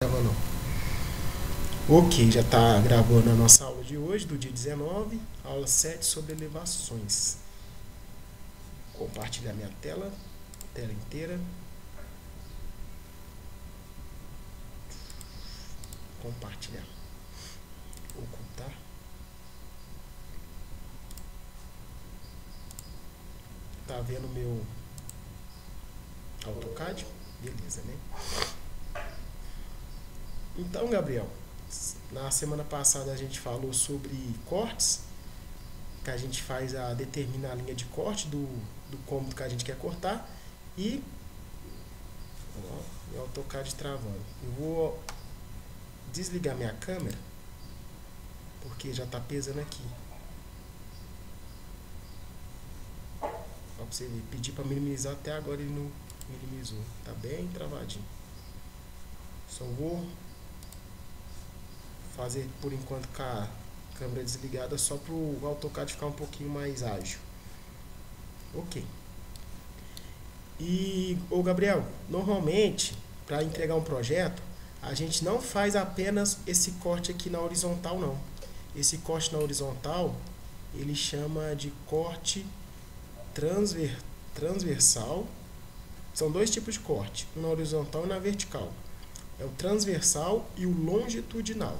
Gravando. Ok, já está gravando a nossa aula de hoje, do dia 19, aula 7 sobre elevações. Compartilhar minha tela inteira. Compartilhar. Ocultar. Tá vendo meu AutoCAD? Beleza, né? Então, Gabriel, na semana passada a gente falou sobre cortes, que a gente determina a linha de corte do cômodo que a gente quer cortar e o AutoCAD travando. Eu vou desligar minha câmera porque já está pesando aqui. Ó, pra você ver, pedi para minimizar, até agora ele não minimizou, tá bem travadinho. Só vou fazer por enquanto com a câmera desligada, só para o AutoCAD ficar um pouquinho mais ágil. Ok. E, ô Gabriel, normalmente para entregar um projeto a gente não faz apenas esse corte aqui na horizontal, não. Esse corte na horizontal ele chama de corte transversal. São dois tipos de corte, um na horizontal e na vertical. É o transversal e o longitudinal.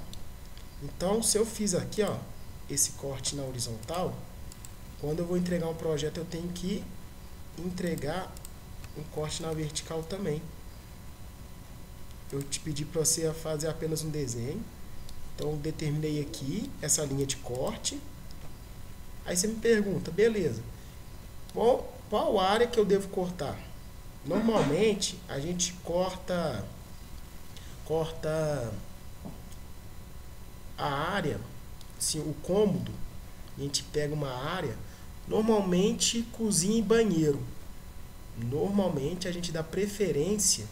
Então, se eu fiz aqui, ó, esse corte na horizontal, quando eu vou entregar um projeto, eu tenho que entregar um corte na vertical também. Eu te pedi para você fazer apenas um desenho. Então, eu determinei aqui essa linha de corte. Aí você me pergunta, beleza, qual área que eu devo cortar? Normalmente, a gente corta a área, assim, o cômodo, a gente pega uma área, normalmente cozinha e banheiro. Normalmente a gente dá preferência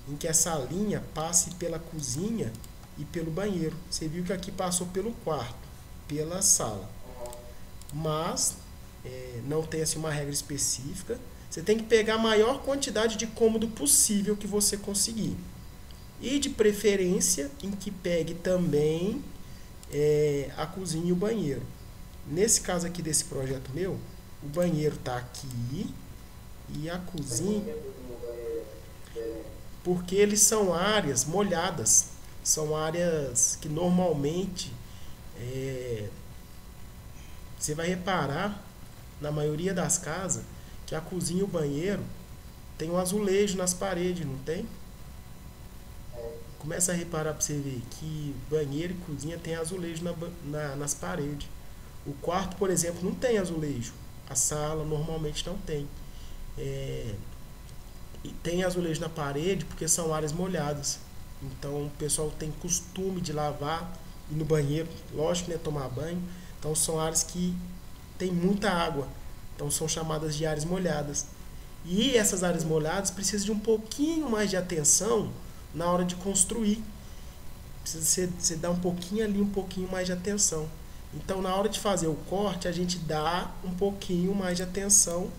em que essa linha passe pela cozinha e pelo banheiro. Você viu que aqui passou pelo quarto, pela sala. Mas não tem assim uma regra específica. Você tem que pegar a maior quantidade de cômodo possível que você conseguir. E de preferência em que pegue também a cozinha e o banheiro. Nesse caso aqui desse projeto meu, o banheiro está aqui e a cozinha, porque eles são áreas molhadas, são áreas que normalmente você vai reparar na maioria das casas que a cozinha e o banheiro tem um azulejo nas paredes, não tem? Começa a reparar para você ver que banheiro e cozinha tem azulejo nas paredes. O quarto, por exemplo, não tem azulejo. A sala normalmente não tem. E tem azulejo na parede porque são áreas molhadas. Então o pessoal tem costume de lavar e no banheiro, lógico, né, tomar banho. Então são áreas que tem muita água. Então são chamadas de áreas molhadas. E essas áreas molhadas precisam de um pouquinho mais de atenção na hora de construir. Precisa você dar um pouquinho ali, um pouquinho mais de atenção. Então, na hora de fazer o corte, a gente dá um pouquinho mais de atenção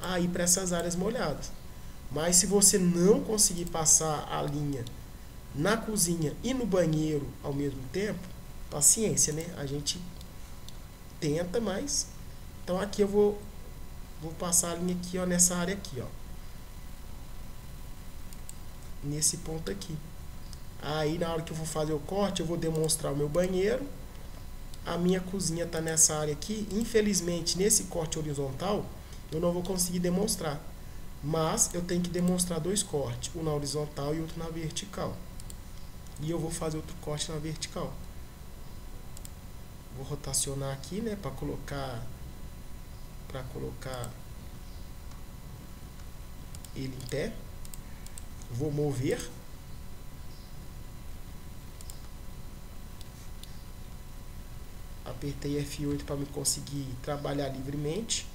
aí para essas áreas molhadas. Mas se você não conseguir passar a linha na cozinha e no banheiro ao mesmo tempo, paciência, né? A gente tenta, mas... Então, aqui eu vou passar a linha aqui, ó, nessa área aqui, ó. Nesse ponto aqui. Aí na hora que eu vou fazer o corte, eu vou demonstrar o meu banheiro. A minha cozinha está nessa área aqui. Infelizmente, nesse corte horizontal, eu não vou conseguir demonstrar. Mas eu tenho que demonstrar dois cortes, um na horizontal e outro na vertical. E eu vou fazer outro corte na vertical. Vou rotacionar aqui, né, para colocar ele em pé. Vou mover. Apertei F8 para me conseguir trabalhar livremente.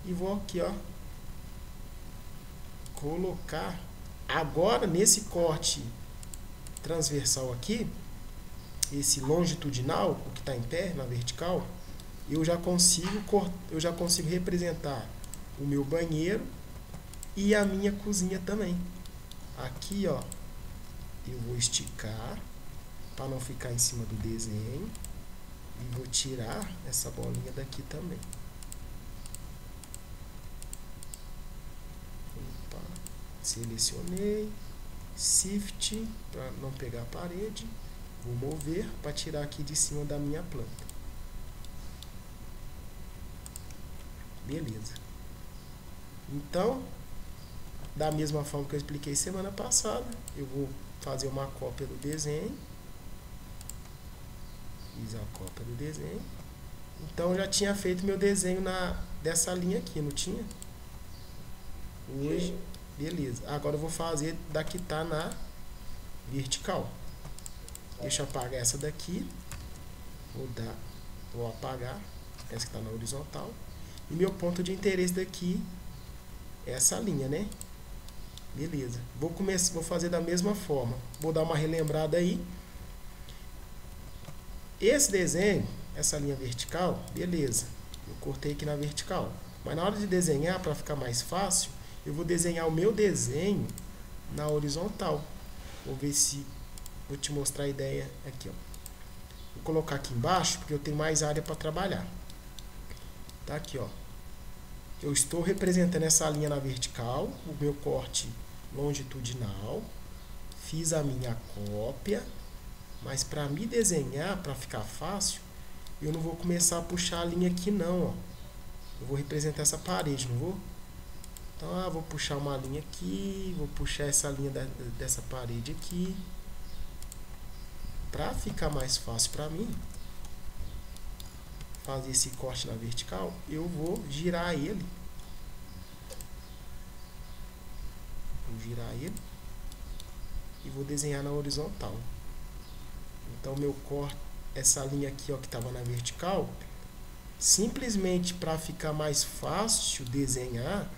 E vou aqui, ó, colocar. Agora, nesse corte transversal aqui, esse longitudinal, o que está em pé, na vertical, eu já consigo representar o meu banheiro e a minha cozinha também. Aqui, ó, eu vou esticar para não ficar em cima do desenho e vou tirar essa bolinha daqui também. Opa, selecionei, Shift para não pegar a parede, vou mover para tirar aqui de cima da minha planta. Beleza. Então, da mesma forma que eu expliquei semana passada, eu vou fazer uma cópia do desenho. Fiz a cópia do desenho. Então, eu já tinha feito meu desenho dessa linha aqui, não tinha? Hoje, beleza. Agora eu vou fazer da que tá na vertical. Deixa eu apagar essa daqui. Vou apagar essa que está na horizontal. E meu ponto de interesse daqui é essa linha, né? Beleza. Vou fazer da mesma forma. Vou dar uma relembrada aí. Esse desenho, essa linha vertical, beleza. Eu cortei aqui na vertical. Mas na hora de desenhar, para ficar mais fácil, eu vou desenhar o meu desenho na horizontal. Vou ver se... Vou te mostrar a ideia aqui, ó. Vou colocar aqui embaixo, porque eu tenho mais área para trabalhar. Tá aqui, ó. Eu estou representando essa linha na vertical, o meu corte longitudinal. Fiz a minha cópia, mas para me desenhar, para ficar fácil, eu não vou começar a puxar a linha aqui não, ó. Eu vou representar essa parede, não vou? Então, vou puxar uma linha aqui, vou puxar essa linha dessa parede aqui. Para ficar mais fácil para mim fazer esse corte na vertical, eu vou girar ele. Vou girar ele e vou desenhar na horizontal. Então, meu corte, essa linha aqui, ó, que estava na vertical, simplesmente para ficar mais fácil desenhar,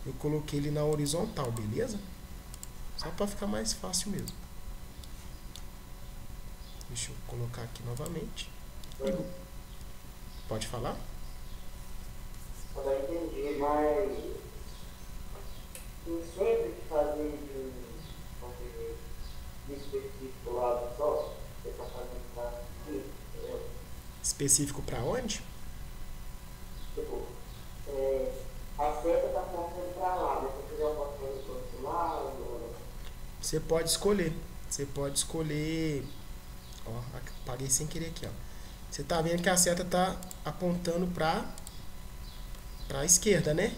eu coloquei ele na horizontal, beleza? Só para ficar mais fácil mesmo. Deixa eu colocar aqui novamente. Pode falar? Eu entendi, mas tem sempre que fazer de específico lado só, você está fazendo para aqui, entendeu? Específico para onde? Tipo, a seta está apontando para lá, mas se você quiser apontando para o outro lado... Você pode escolher. Você pode escolher... Ó, apaguei sem querer aqui, ó. Você tá vendo que a seta tá apontando para a esquerda, né?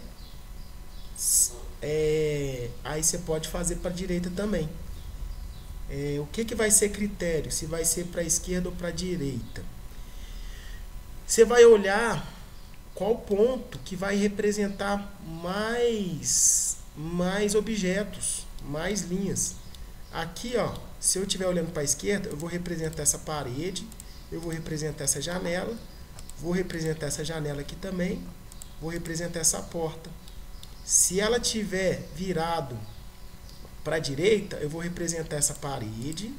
Aí você pode fazer para a direita também. O que vai ser critério? Se vai ser para a esquerda ou para a direita? Você vai olhar qual ponto que vai representar mais objetos, mais linhas. Aqui, ó, se eu estiver olhando para a esquerda, eu vou representar essa parede, eu vou representar essa janela, vou representar essa janela aqui também, vou representar essa porta. Se ela tiver virado para a direita, eu vou representar essa parede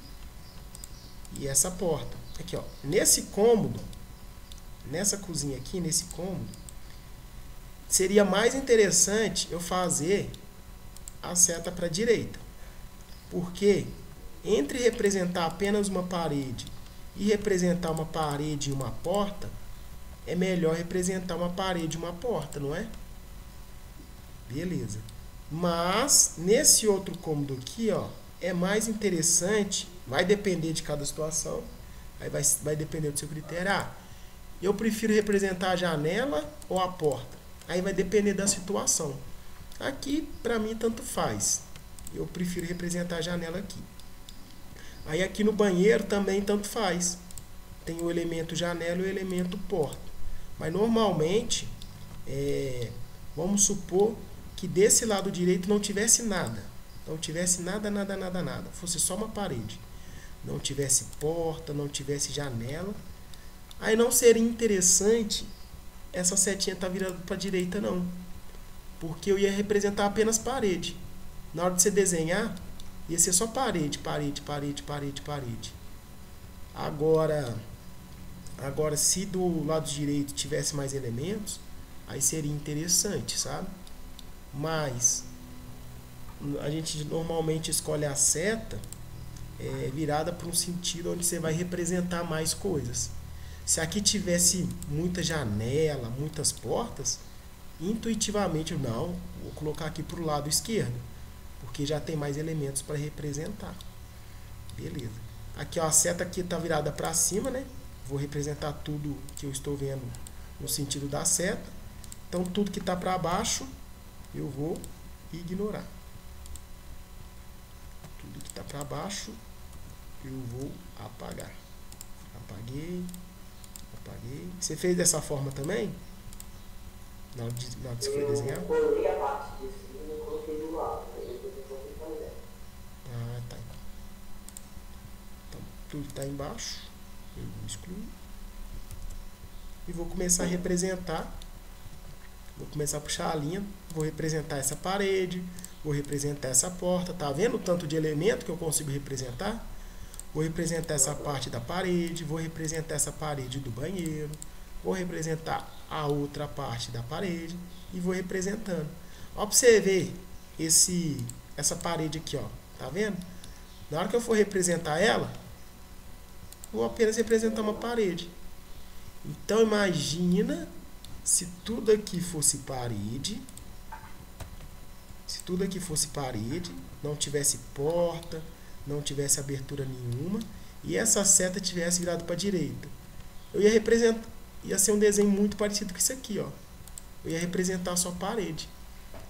e essa porta. Aqui, ó, nesse cômodo, nessa cozinha aqui, nesse cômodo, seria mais interessante eu fazer a seta para a direita. Porque entre representar apenas uma parede e representar uma parede e uma porta, é melhor representar uma parede e uma porta, não é? Beleza. Mas, nesse outro cômodo aqui, ó, é mais interessante, vai depender de cada situação, aí vai depender do seu critério. Eu prefiro representar a janela ou a porta? Aí vai depender da situação. Aqui, para mim, tanto faz. Eu prefiro representar a janela aqui. Aí aqui no banheiro também tanto faz. Tem o elemento janela e o elemento porta. Mas normalmente, vamos supor que desse lado direito não tivesse nada. Não tivesse nada. Fosse só uma parede. Não tivesse porta, não tivesse janela. Aí não seria interessante essa setinha estar virada para a direita, não. Porque eu ia representar apenas parede. Na hora de você desenhar, ia ser só parede. Agora, se do lado direito tivesse mais elementos, aí seria interessante, sabe? Mas a gente normalmente escolhe a seta virada para um sentido onde você vai representar mais coisas. Se aqui tivesse muita janela, muitas portas, intuitivamente não, vou colocar aqui para o lado esquerdo, porque já tem mais elementos para representar. Beleza. Aqui ó, a seta aqui está virada para cima, né? Vou representar tudo que eu estou vendo no sentido da seta. Então tudo que está para baixo eu vou ignorar. Tudo que está para baixo eu vou apagar. Apaguei. Apaguei. Você fez dessa forma também? Na hora de você foi desenhar? Eu colei a parte de cima e coloquei do lado. Ah, tá. Então, tudo que está embaixo, eu vou excluir. E vou começar a representar. Vou começar a puxar a linha. Vou representar essa parede. Vou representar essa porta. Tá vendo o tanto de elemento que eu consigo representar? Vou representar essa parte da parede. Vou representar essa parede do banheiro. Vou representar a outra parte da parede e vou representando. Ó, pra você ver essa parede aqui, ó. Tá vendo? Na hora que eu for representar ela, vou apenas representar uma parede. Então, imagina se tudo aqui fosse parede. Se tudo aqui fosse parede, não tivesse porta, não tivesse abertura nenhuma, e essa seta tivesse virado para a direita. Eu ia representar. Ia ser um desenho muito parecido com isso aqui, ó. Eu ia representar só parede.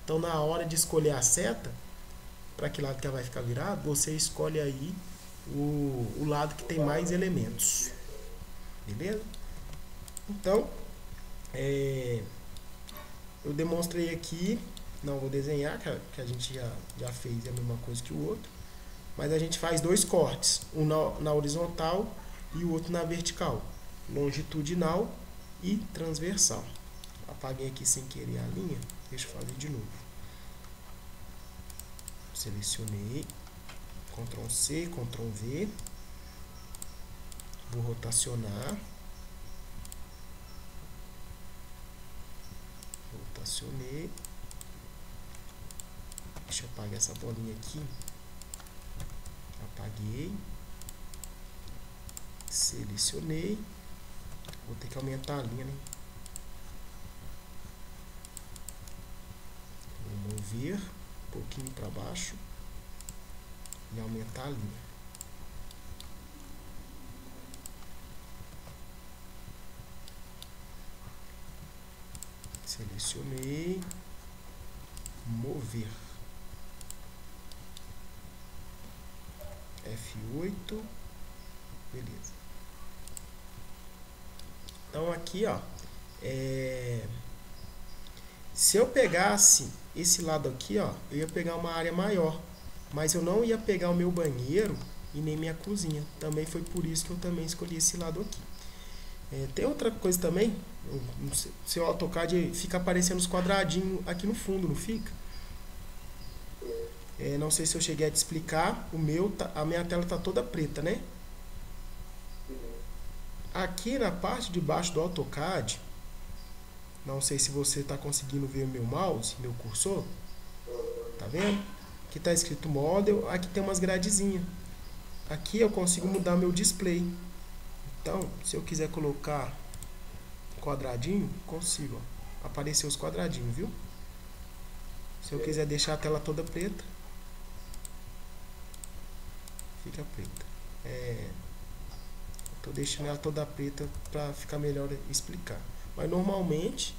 Então, na hora de escolher a seta, para que lado que ela vai ficar virado, você escolhe aí o lado que tem mais elementos. Beleza? Então, eu demonstrei aqui, não vou desenhar, que a gente já fez a mesma coisa que o outro, mas a gente faz dois cortes, um na horizontal e o outro na vertical. Longitudinal e transversal. Apaguei aqui sem querer a linha. Deixa eu fazer de novo. Selecionei. Ctrl C, Ctrl V. Vou rotacionar. Rotacionei. Deixa eu apagar essa bolinha aqui. Apaguei. Selecionei. Vou ter que aumentar a linha, né? Vou mover um pouquinho para baixo e aumentar a linha. Selecionei, mover. F8, beleza. Então aqui, ó, se eu pegasse esse lado aqui, ó, eu ia pegar uma área maior, mas eu não ia pegar o meu banheiro e nem minha cozinha. Também foi por isso que eu também escolhi esse lado aqui. Tem outra coisa também, o seu AutoCAD fica aparecendo os quadradinhos aqui no fundo, não fica? Não sei se eu cheguei a te explicar, a minha tela tá toda preta, né? Aqui na parte de baixo do AutoCAD, não sei se você está conseguindo ver o meu mouse, meu cursor, tá vendo? Aqui está escrito Model, aqui tem umas gradezinhas. Aqui eu consigo mudar meu display. Então, se eu quiser colocar quadradinho, consigo, ó, aparecer os quadradinhos, viu? Se eu quiser deixar a tela toda preta, fica preta. Estou deixando ela toda preta para ficar melhor explicar. Mas normalmente,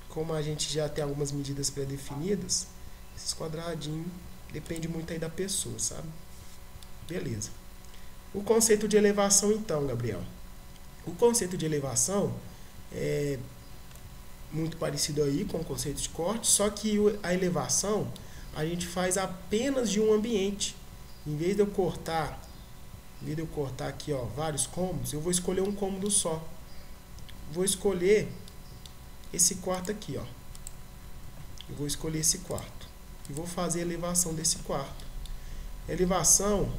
como a gente já tem algumas medidas pré-definidas, esses quadradinhos depende muito aí da pessoa, sabe? Beleza. O conceito de elevação então, Gabriel. O conceito de elevação é muito parecido aí com o conceito de corte, só que a elevação a gente faz apenas de um ambiente. Em vez de eu cortar aqui, ó, vários cômodos, eu vou escolher um cômodo só. Vou escolher esse quarto aqui, ó. Eu vou escolher esse quarto e vou fazer a elevação desse quarto. A elevação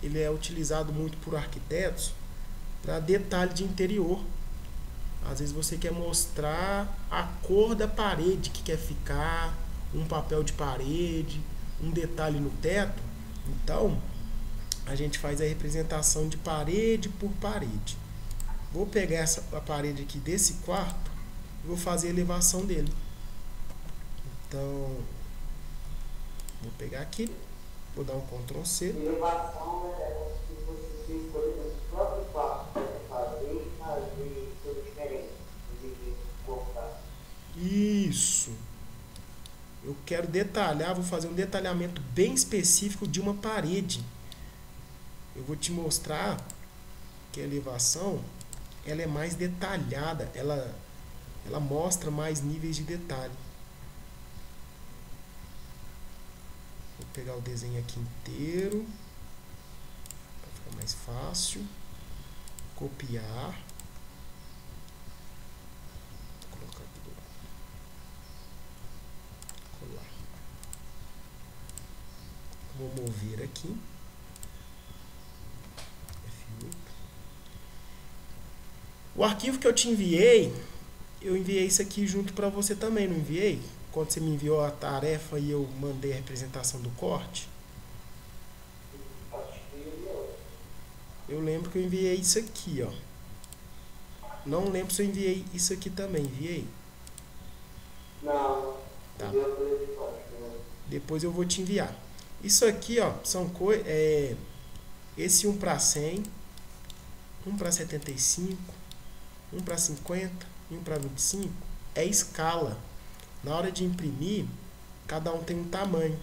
ele é utilizado muito por arquitetos para detalhe de interior. Às vezes você quer mostrar a cor da parede que quer ficar, um papel de parede, um detalhe no teto, então a gente faz a representação de parede por parede. Vou pegar a parede aqui desse quarto e vou fazer a elevação dele. Então, vou pegar aqui, vou dar um Ctrl C. Elevação é se você escolher o próprio quarto para fazer coisa diferente, de cortar. Isso. Eu quero detalhar, vou fazer um detalhamento bem específico de uma parede. Eu vou te mostrar que a elevação, ela é mais detalhada, ela mostra mais níveis de detalhe. Vou pegar o desenho aqui inteiro, para ficar mais fácil. Copiar. Vou colocar aqui do lado. Colar. Vou mover aqui. F8. O arquivo que eu te enviei, eu enviei isso aqui junto para você também, não enviei? Quando você me enviou a tarefa e eu mandei a representação do corte. Eu lembro que eu enviei isso aqui, ó. Não lembro se eu enviei isso aqui também. Enviei? Não. Tá. Depois eu vou te enviar. Isso aqui, ó, são coisas. Esse 1 para 100, 1 para 75, 1 para 50 e 1 para 25 é escala. Na hora de imprimir, cada um tem um tamanho.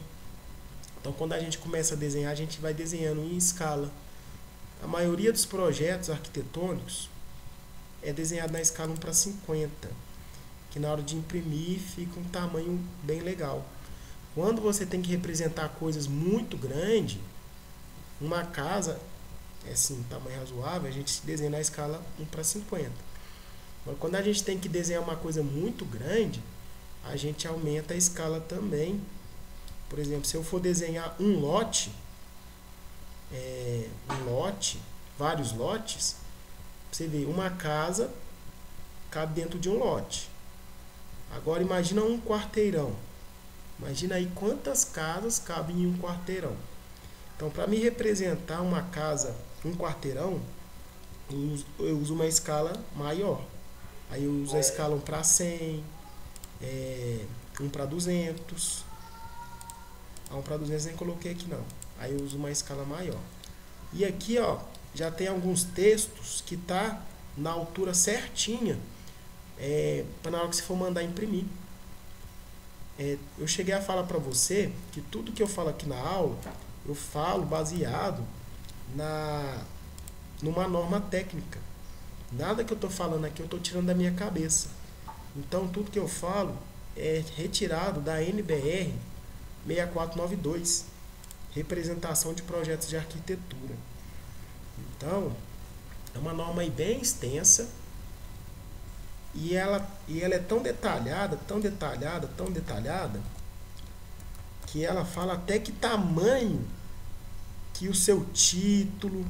Então, quando a gente começa a desenhar, a gente vai desenhando em escala. A maioria dos projetos arquitetônicos é desenhado na escala 1 para 50, que na hora de imprimir fica um tamanho bem legal. Quando você tem que representar coisas muito grandes, uma casa, assim, tamanho razoável, a gente desenha na escala 1 para 50. Mas quando a gente tem que desenhar uma coisa muito grande, a gente aumenta a escala também. Por exemplo, se eu for desenhar um lote, vários lotes, você vê, uma casa cabe dentro de um lote. Agora imagina um quarteirão. Imagina aí quantas casas cabem em um quarteirão. Então, para me representar uma casa, um quarteirão, eu uso uma escala maior. Aí eu uso a escala 1 para 100, 1 para 200. A 1 para 200 nem coloquei aqui não. Aí eu uso uma escala maior. E aqui, ó, já tem alguns textos que tá na altura certinha, para na hora que você for mandar imprimir. Eu cheguei a falar para você que tudo que eu falo aqui na aula, eu falo baseado numa norma técnica. Nada que eu estou falando aqui eu estou tirando da minha cabeça. Então, tudo que eu falo é retirado da NBR 6492, representação de projetos de arquitetura. Então, é uma norma aí bem extensa e ela é tão detalhada, que ela fala até que tamanho que o seu título,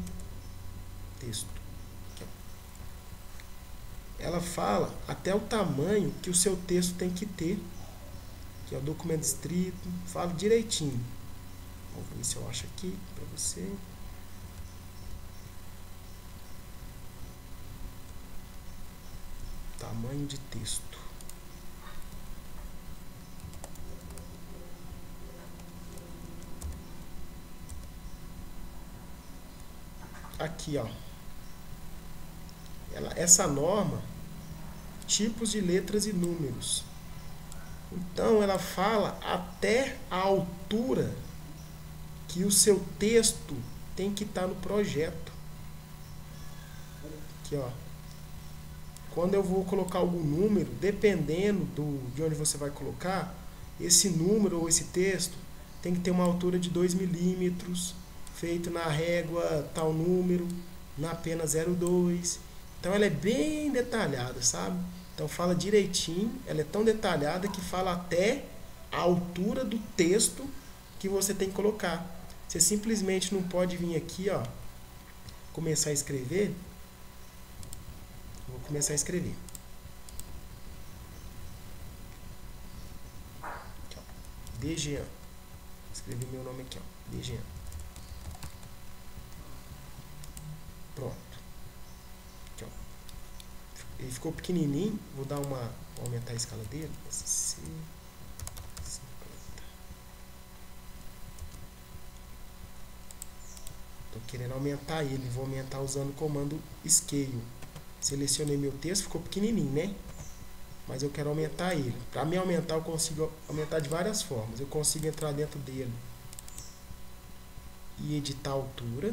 texto, ela fala até o tamanho que o seu texto tem que ter, que é o documento escrito, fala direitinho. Vamos ver se eu acho aqui para você. Tamanho de texto. Aqui, ó. Essa norma, tipos de letras e números. Então, ela fala até a altura que o seu texto tem que estar no projeto. Aqui, ó. Quando eu vou colocar algum número, dependendo de onde você vai colocar, esse número ou esse texto tem que ter uma altura de 2 milímetros, feito na régua tal número, na pena 0,2. Então ela é bem detalhada, sabe? Então fala direitinho, ela é tão detalhada que fala até a altura do texto que você tem que colocar. Você simplesmente não pode vir aqui, ó, começar a escrever. Vou começar a escrever. Aqui, ó. DGA Escrevi meu nome aqui, ó, Dejean. Pronto. Aqui, ó. Ele ficou pequenininho, vou aumentar a escala dele. SC 50. Tô querendo aumentar ele, vou aumentar usando o comando Scale. Selecionei meu texto, ficou pequenininho, né? Mas eu quero aumentar ele. Para me aumentar, eu consigo aumentar de várias formas. Eu consigo entrar dentro dele e editar a altura.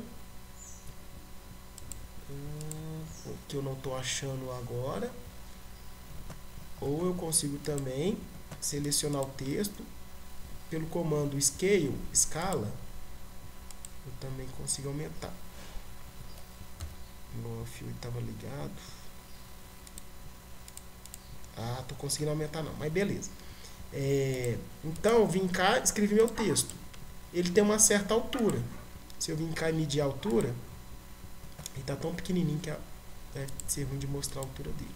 O que eu não estou achando agora. Ou eu consigo também selecionar o texto pelo comando Scale, escala. Eu também consigo aumentar. Meu fio estava ligado. Tô conseguindo aumentar não, mas beleza. Então, eu vim cá, escrevi meu texto. Ele tem uma certa altura. Se eu vim cá e medir a altura, ele está tão pequenininho que vai ser ruim de mostrar a altura dele.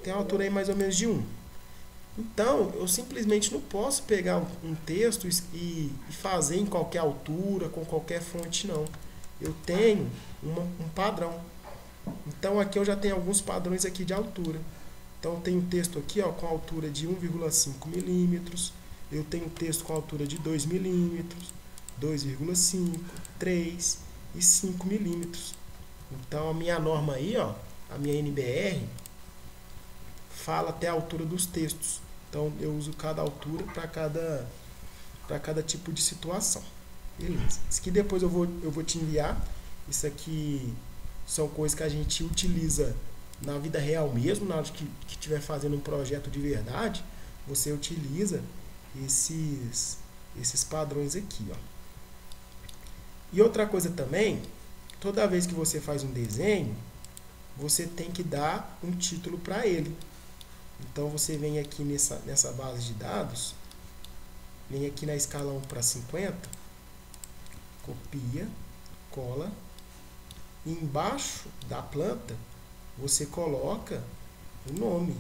Tem uma altura aí mais ou menos de 1. Então, eu simplesmente não posso pegar um texto e fazer em qualquer altura, com qualquer fonte, não. Eu tenho um padrão. Então, aqui eu já tenho alguns padrões aqui de altura. Então, eu tenho texto aqui, ó, com altura de 1,5 milímetros. Eu tenho texto com altura de 2 milímetros, 2,5, 3 e 5 milímetros. Então, a minha norma aí, ó, a minha NBR, fala até a altura dos textos. Então, eu uso cada altura para cada tipo de situação. Beleza. Isso aqui depois eu vou te enviar. Isso aqui são coisas que a gente utiliza na vida real mesmo, na hora que estiver fazendo um projeto de verdade, você utiliza esses padrões aqui, ó. E outra coisa também, toda vez que você faz um desenho, você tem que dar um título para ele. Então, você vem aqui nessa base de dados, vem aqui na escala 1:50, copia, cola, e embaixo da planta, você coloca o nome.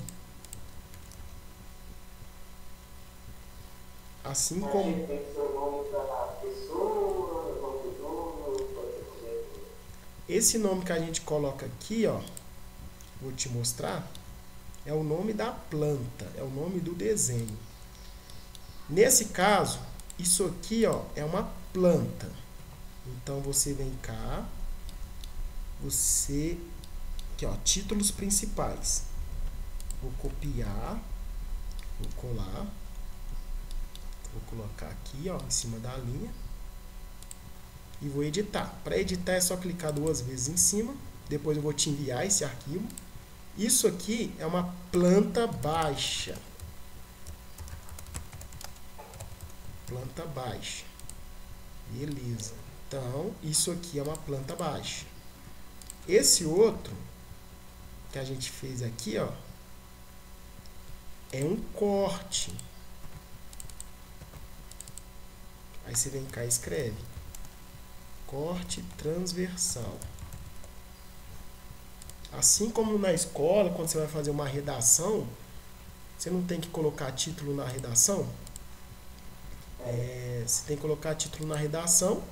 Assim como... Tem que ser o nome da pessoa, o nome do dono, esse nome que a gente coloca aqui, ó, vou te mostrar, é o nome da planta, é o nome do desenho. Nesse caso, isso aqui, ó, é uma planta. Então, você vem cá, aqui, ó, títulos principais. Vou copiar, vou colar, vou colocar aqui, ó, em cima da linha e vou editar. Para editar é só clicar 2 vezes em cima, depois eu vou te enviar esse arquivo. Isso aqui é uma planta baixa. Planta baixa. Beleza. Então, isso aqui é uma planta baixa. Esse outro que a gente fez aqui, ó, é um corte. Aí você vem cá e escreve. Corte transversal. Assim como na escola, quando você vai fazer uma redação, você não tem que colocar título na redação? Você tem que colocar título na redação,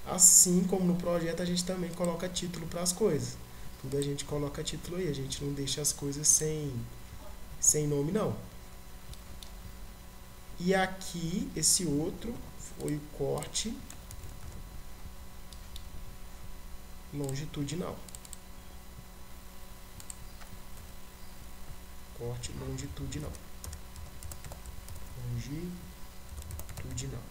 assim como no projeto a gente também coloca título para as coisas. Tudo a gente coloca título aí, a gente não deixa as coisas sem nome não. E aqui, esse outro foi o corte longitudinal. Corte longitudinal. Longitudinal.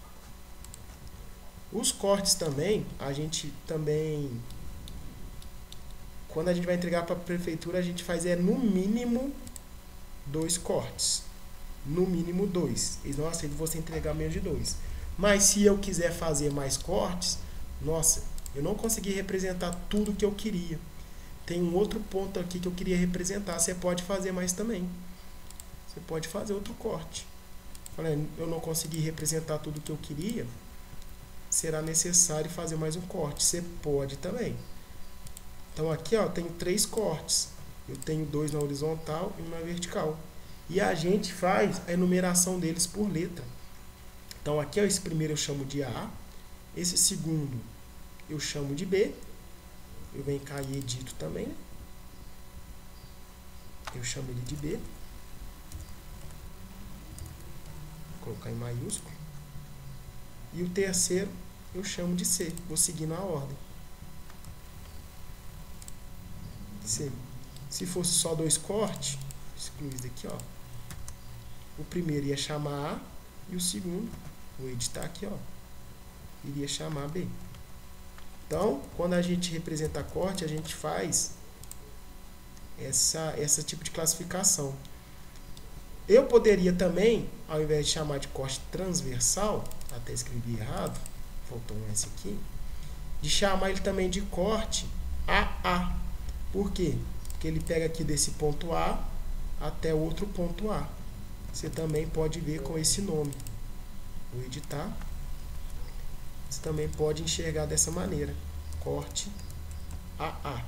Os cortes também, a gente também, quando a gente vai entregar para a prefeitura, a gente faz no mínimo 2 cortes. No mínimo 2. Eles não aceitam você entregar menos de 2. Mas se eu quiser fazer mais cortes, nossa, eu não consegui representar tudo que eu queria. Tem um outro ponto aqui que eu queria representar. Você pode fazer mais também. Você pode fazer outro corte. Eu não consegui representar tudo que eu queria. Será necessário fazer mais um corte. Você pode também. Então aqui, ó, eu tenho 3 cortes. Eu tenho 2 na horizontal e 1 na vertical. E a gente faz a enumeração deles por letra. Então aqui, ó, esse primeiro eu chamo de A, esse segundo eu chamo de B, eu venho cá e edito também, né? Eu chamo ele de B, vou colocar em maiúsculo, e o terceiro eu chamo de C, vou seguir na ordem. C. Se fosse só 2 cortes, excluir isso daqui, ó, o primeiro ia chamar A e o segundo, vou editar aqui, ó, iria chamar B. Então, quando a gente representa corte, a gente faz essa tipo de classificação. Eu poderia também, ao invés de chamar de corte transversal, até escrevi errado, faltou um S aqui, de chamar ele também de corte AA. Por quê? Porque ele pega aqui desse ponto A até o outro ponto A. Você também pode ver com esse nome. Vou editar. Você também pode enxergar dessa maneira. Corte AA.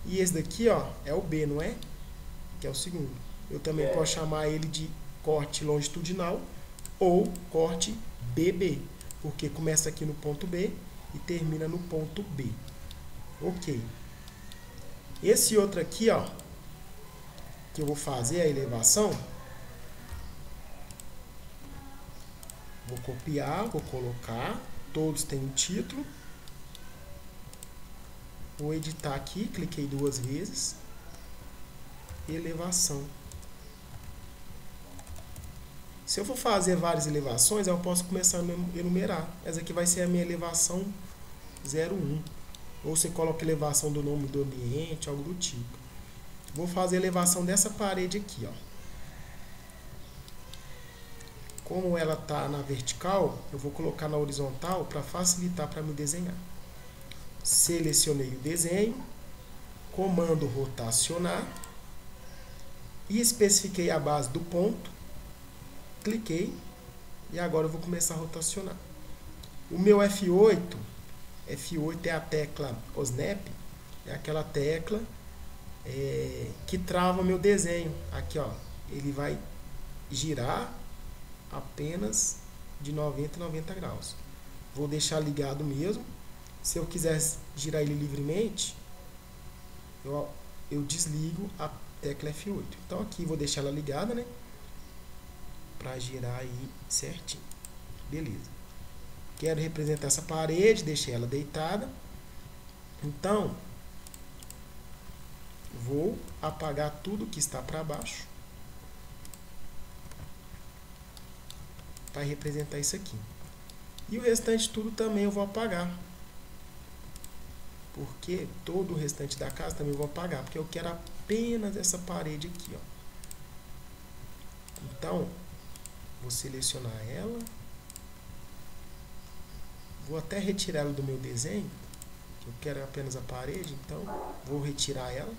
E esse daqui, ó, é o B, não é? Que é o segundo. Eu também posso chamar ele de corte longitudinal ou corte BB, porque começa aqui no ponto B e termina no ponto B. Ok. Esse outro aqui, ó, que eu vou fazer a elevação, vou copiar, vou colocar, todos têm um título. Vou editar aqui, cliquei 2 vezes. Elevação. Se eu for fazer várias elevações, eu posso começar a enumerar. Essa aqui vai ser a minha elevação 01. Ou você coloca elevação do nome do ambiente, algo do tipo. Vou fazer a elevação dessa parede aqui, ó. Como ela está na vertical, eu vou colocar na horizontal para facilitar para me desenhar. Selecionei o desenho, comando rotacionar e especifiquei a base do ponto, cliquei e agora eu vou começar a rotacionar. O meu F8 é a tecla OSNAP, é aquela tecla que trava o meu desenho. Aqui, ó, ele vai girar apenas de 90 a 90 graus. Vou deixar ligado mesmo. Se eu quiser girar ele livremente, eu desligo a tecla F8. Então aqui vou deixar ela ligada, né? Para girar aí certinho. Beleza. Quero representar essa parede, deixei ela deitada. Então, vou apagar tudo que está para baixo para representar isso aqui. E o restante tudo também eu vou apagar. Porque todo o restante da casa também eu vou apagar, porque eu quero apenas essa parede aqui, ó. Então, vou selecionar ela. Vou até retirar ela do meu desenho, que eu quero apenas a parede, então vou retirar ela.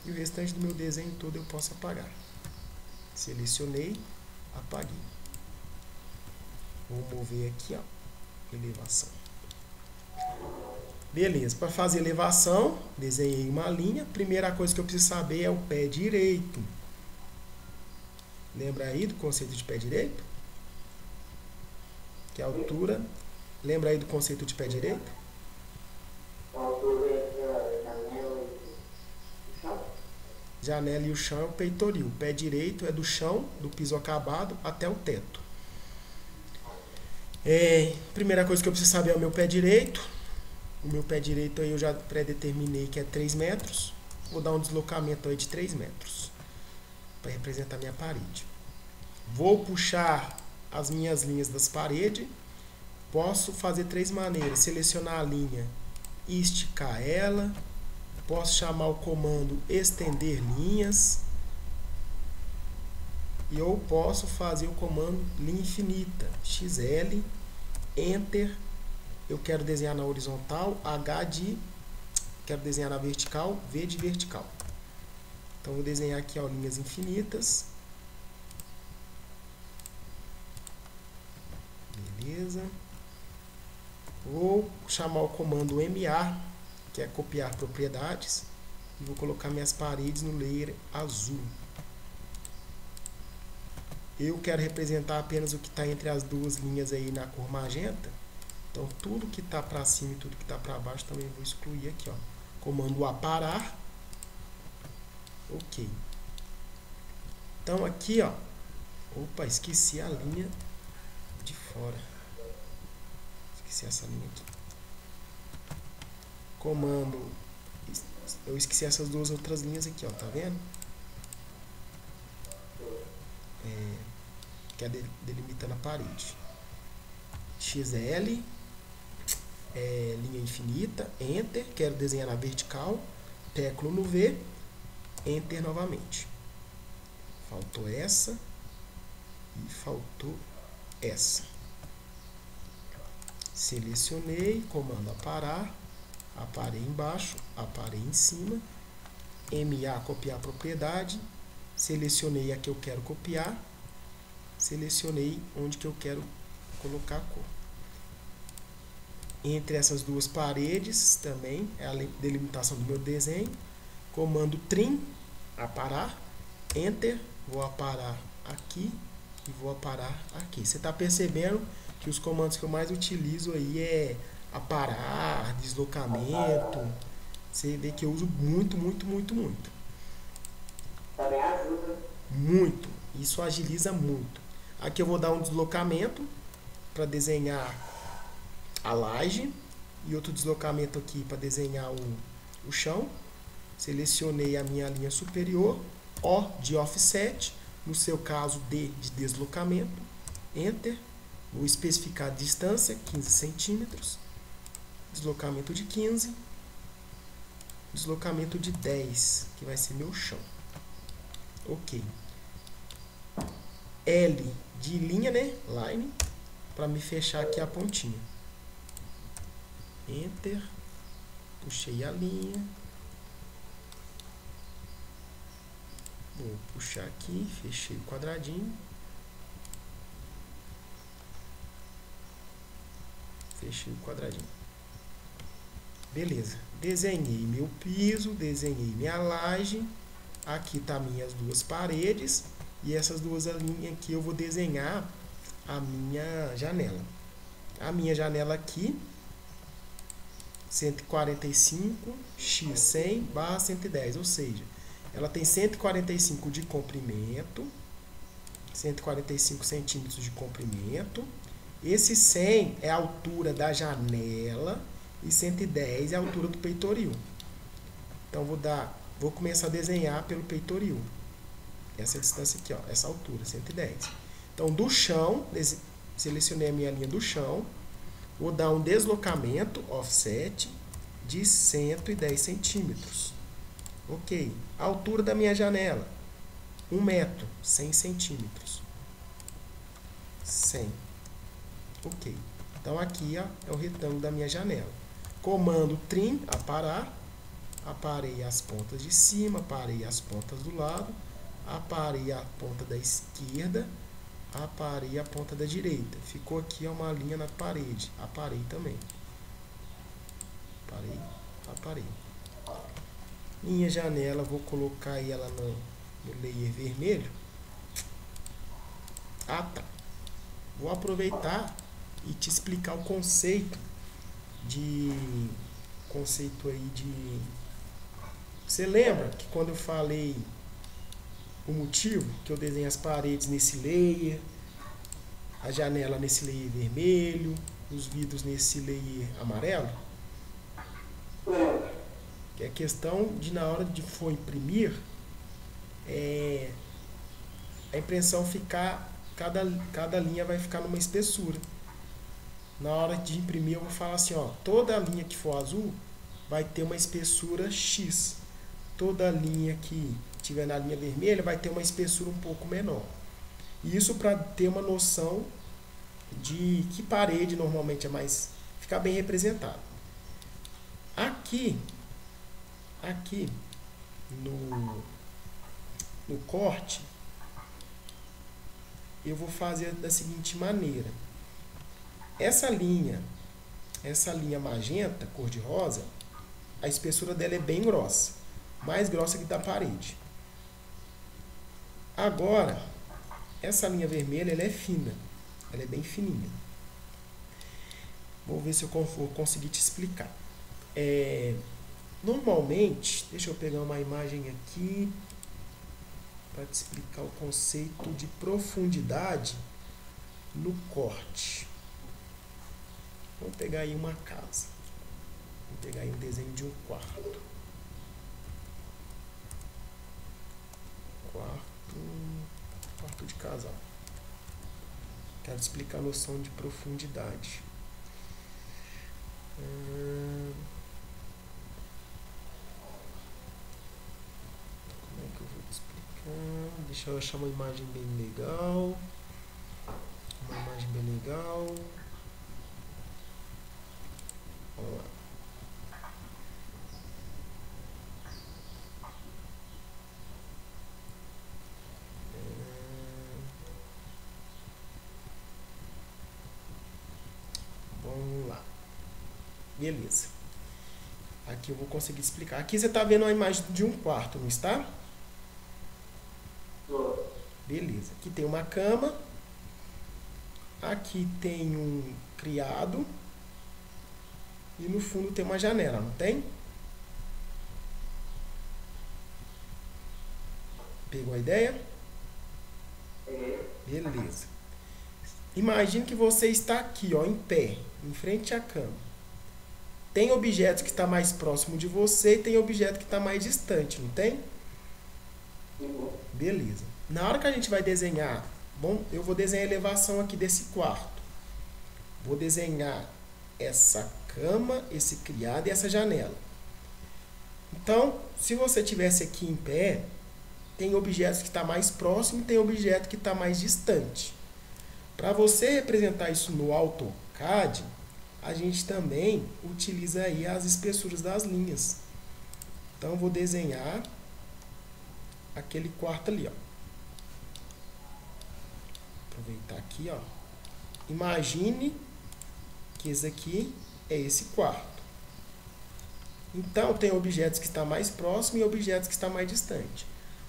E o restante do meu desenho todo eu posso apagar. Selecionei, apaguei. Vou mover aqui, ó, elevação. Beleza, para fazer elevação, desenhei uma linha. Primeira coisa que eu preciso saber é o pé direito. Lembra aí do conceito de pé direito? Que é a altura. Lembra aí do conceito de pé direito? A altura entre a janela e o chão? Janela e o chão é o peitoril. O pé direito é do chão, do piso acabado, até o teto. Primeira coisa que eu preciso saber é o meu pé direito. O meu pé direito aí eu já pré-determinei que é 3 metros. Vou dar um deslocamento aí de 3 metros para representar a minha parede. Vou puxar as minhas linhas das paredes. Posso fazer 3 maneiras. Selecionar a linha e esticar ela. Posso chamar o comando estender linhas. E eu posso fazer o comando linha infinita. XL, Enter. Eu quero desenhar na horizontal, quero desenhar na vertical, V de vertical. Então, vou desenhar aqui, ó, linhas infinitas. Beleza. Vou chamar o comando MA, que é copiar propriedades. E vou colocar minhas paredes no layer azul. eu quero representar apenas o que está entre as duas linhas aí na cor magenta. Então, tudo que está para cima e tudo que está para baixo também vou excluir aqui, ó. Comando aparar. Ok. Então, aqui, ó. Opa, esqueci a linha de fora. Esqueci essa linha aqui. Comando. Eu esqueci essas duas outras linhas aqui, ó. Tá vendo? Que é delimitando a parede. XL. Linha infinita, Enter, quero desenhar na vertical, teclo no V, Enter novamente. Faltou essa e faltou essa. Selecionei, comando aparar, aparei embaixo, aparei em cima, MA copiar propriedade, selecionei a que eu quero copiar, selecionei onde que eu quero colocar a cor. Entre essas duas paredes também é a delimitação do meu desenho. Comando trim, aparar, Enter, vou aparar aqui e vou aparar aqui. Você está percebendo que os comandos que eu mais utilizo aí é aparar, deslocamento. Você vê que eu uso muito. Também ajuda. Muito. Isso agiliza muito. Aqui eu vou dar um deslocamento para desenhar a laje e outro deslocamento aqui para desenhar o chão. Selecionei a minha linha superior, O de offset, no seu caso D de deslocamento, Enter, vou especificar a distância, 15 centímetros, deslocamento de 15, deslocamento de 10, que vai ser meu chão. Ok. L de linha, né? Line, para me fechar aqui a pontinha. Enter, puxei a linha, vou puxar aqui, fechei o quadradinho, fechei o quadradinho. Beleza, desenhei meu piso, desenhei minha laje, aqui tá minhas duas paredes e essas duas linhas aqui eu vou desenhar a minha janela. A minha janela aqui 145 x 100 barra 110, ou seja, ela tem 145 de comprimento, 145 centímetros de comprimento. Esse 100 é a altura da janela e 110 é a altura do peitoril. Então vou começar a desenhar pelo peitoril. Essa distância aqui, ó, essa altura, 110. Então do chão, selecionei a minha linha do chão. Vou dar um deslocamento, offset, de 110 centímetros. Ok. A altura da minha janela, 1 metro, 100 centímetros. 100. Ok. Então aqui, ó, é o retângulo da minha janela. Comando trim, aparar. Aparei as pontas de cima, aparei as pontas do lado, aparei a ponta da esquerda, aparei a ponta da direita. Ficou aqui uma linha na parede. Aparei também. Aparei. Minha janela, vou colocar ela no layer vermelho. Ah, tá. Vou aproveitar e te explicar o conceito aí de... Você lembra que quando eu falei o motivo que eu desenho as paredes nesse layer, a janela nesse layer vermelho, os vidros nesse layer amarelo? Que é questão de, na hora de for imprimir, a impressão ficar, cada linha vai ficar numa espessura. Na hora de imprimir eu vou falar assim, ó, toda linha que for azul vai ter uma espessura X. Toda linha que tiver na linha vermelha vai ter uma espessura um pouco menor. Isso para ter uma noção de que parede normalmente é mais... ficar bem representado. Aqui no corte, eu vou fazer da seguinte maneira. Essa linha magenta, cor de rosa, a espessura dela é bem grossa. Mais grossa que da parede. Agora, essa linha vermelha ela é fina, ela é bem fininha. Vou ver se eu vou conseguir te explicar. Normalmente, deixa eu pegar uma imagem aqui para te explicar o conceito de profundidade no corte. Vamos pegar aí uma casa. Vamos pegar aí um desenho de um quarto. Quarto de casal. Quero te explicar a noção de profundidade. Como é que eu vou te explicar? Deixa eu achar uma imagem bem legal. Uma imagem bem legal. Vamos lá. Vamos lá. Beleza. Aqui eu vou conseguir explicar. Aqui você está vendo a imagem de um quarto, não está? Beleza. Aqui tem uma cama. Aqui tem um criado. E no fundo tem uma janela, não tem? Pegou a ideia? Beleza. Imagine que você está aqui, ó, em pé, em frente à cama. Tem objetos que está mais próximo de você e tem objeto que está mais distante, não tem? Beleza. Na hora que a gente vai desenhar, bom, eu vou desenhar a elevação aqui desse quarto. Vou desenhar essa cama, esse criado e essa janela. Então, se você tivesse aqui em pé, tem objetos que está mais próximo e tem objeto que está mais distante. Para você representar isso no AutoCAD, a gente também utiliza aí as espessuras das linhas. Então, eu vou desenhar aquele quarto ali, ó. Aproveitar aqui, ó. Imagine que esse aqui é esse quarto. Então, tem objetos que estão mais próximos e objetos que estão mais distantes.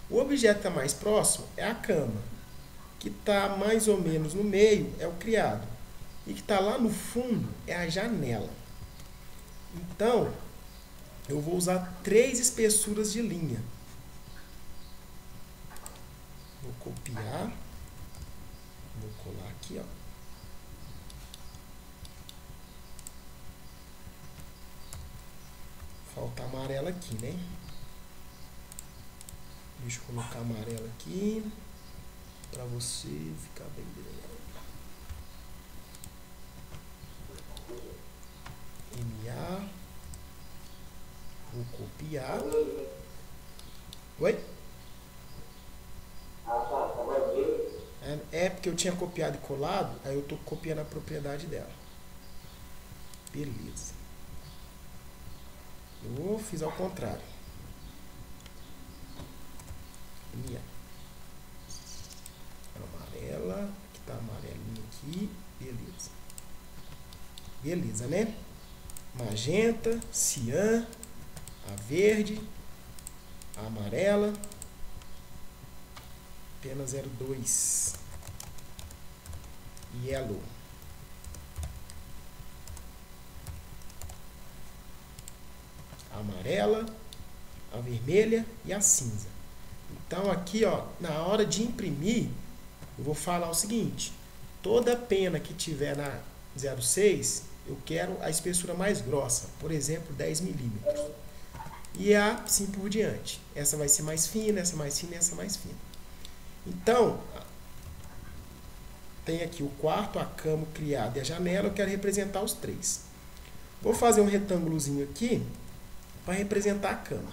O objeto que está mais próximo é a cama. Que está mais ou menos no meio é o criado. E que está lá no fundo é a janela. Então, eu vou usar 3 espessuras de linha. Vou copiar. Vou colar aqui, ó. Falta amarela aqui, né? Deixa eu colocar amarelo aqui para você ficar bem legal. MA. Vou copiar. Oi? É porque eu tinha copiado e colado, aí eu tô copiando a propriedade dela. Beleza. Eu fiz ao contrário. MA. Amarela, que tá amarelinho aqui, beleza. Beleza, né? Magenta, cian, a verde, a amarela, pena 02, yellow. A amarela, a vermelha e a cinza. Então aqui, ó, na hora de imprimir, eu vou falar o seguinte: toda pena que tiver na 06, eu quero a espessura mais grossa, por exemplo, 10 milímetros. E assim por diante. Essa vai ser mais fina, essa mais fina e essa mais fina. Então, tem aqui o quarto, a cama, o criado e a janela. Eu quero representar os 3. Vou fazer um retângulozinho aqui para representar a cama.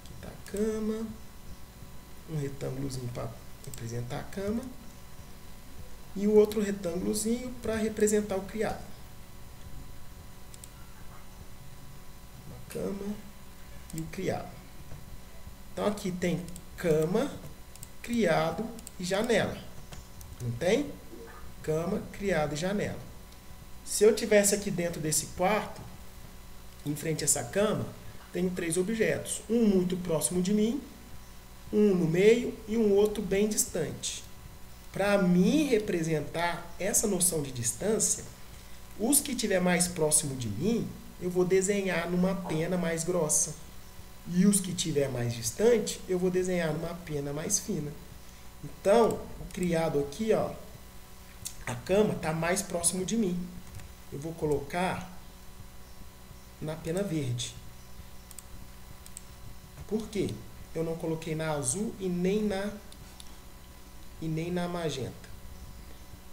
Aqui está a cama. Um retângulozinho para representar a cama. E o outro retângulozinho para representar o criado. Uma cama e o criado. Então aqui tem cama, criado e janela. Não tem? Cama, criado e janela. Se eu tivesse aqui dentro desse quarto, em frente a essa cama, tenho 3 objetos. Um muito próximo de mim, um no meio e um outro bem distante. Para mim representar essa noção de distância, os que estiver mais próximo de mim, eu vou desenhar numa pena mais grossa. E os que estiver mais distante, eu vou desenhar numa pena mais fina. Então, o criado aqui, ó, a cama está mais próximo de mim. Eu vou colocar na pena verde. Por quê? Eu não coloquei na azul e nem na magenta.